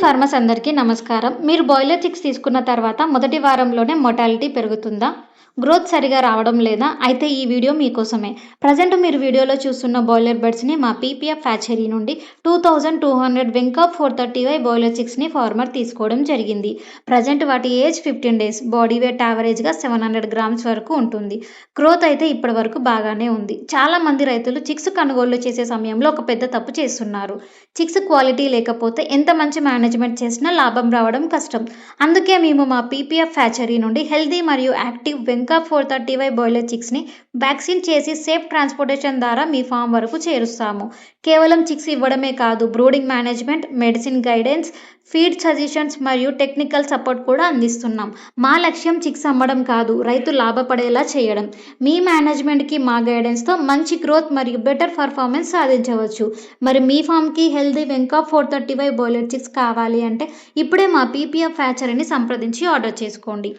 Farmers అందరికీ నమస్కారం. మీరు బాయిలర్ చిక్స్ తీసుకున్న తర్వాత మొదటి వారంలోనే మొర్టాలిటీ పెరుగుతుందా? గ్రోత్ సరిగా రావడం లేదా? అయితే ఈ వీడియో మీకోసమే. ప్రెజెంట్ మీరు వీడియోలో చూస్తున్న బాయిలర్ బర్డ్స్‌ని మా పీపీఎఫ్ హ్యాచరీ నుండి 2200 వెంకాప్ 430వై బాయిలర్ చిక్స్‌ని ఫార్మర్ తీసుకోవడం జరిగింది. ప్రెజెంట్ వాటి ఏజ్ 15 డేస్. బాడీ వెయిట్ యావరేజ్‌గా 700 గ్రామ్స్ వరకు ఉంటుంది. గ్రోత్ అయితే ఇప్పటి వరకు బాగానే ఉంది. చాలా మంది రైతులు చిక్స్ కొనుగోలు చేసే సమయంలో ఒక పెద్ద తప్పు చేస్తున్నారు. చిక్స్ క్వాలిటీ లేకపోతే ఎంత మంచి మేనేజ్మెంట్ చేసినా లాభం రావడం కష్టం. అందుకే మేము మా పీపీఎఫ్ హ్యాచరీ నుండి హెల్తీ మరియు యాక్టివ్ వెంకాప్ 430వై బాయిలర్ చిక్స్‌ని వ్యాక్సిన్ చేసి సేఫ్ ట్రాన్స్‌పోర్టేషన్ ద్వారా మీ ఫామ్ వరకు చేరుస్తాము. కేవలం చిక్స్ ఇవ్వడమే కాదు, brooding management, medicine guidance, feed suggestions మరియు టెక్నికల్ సపోర్ట్ కూడా అందిస్తున్నాం. మా లక్ష్యం చిక్స్ అమ్మడం కాదు, రైతు లాభపడేలా చేయడం. మీ మేనేజ్మెంట్‌కి మా గైడెన్స్‌తో మంచి గ్రోత్ మరియు బెటర్ పర్ఫార్మెన్స్ సాధించవచ్చు. మరి మీ ఫామ్‌కి హెల్తీ వెంకాప్ 430వై బాయిలర్ చిక్స్ కావాలి అంటే ఇప్పుడే మా పీపీఎఫ్ హ్యాచరీని సంప్రదించి ఆర్డర్ చేసుకోండి.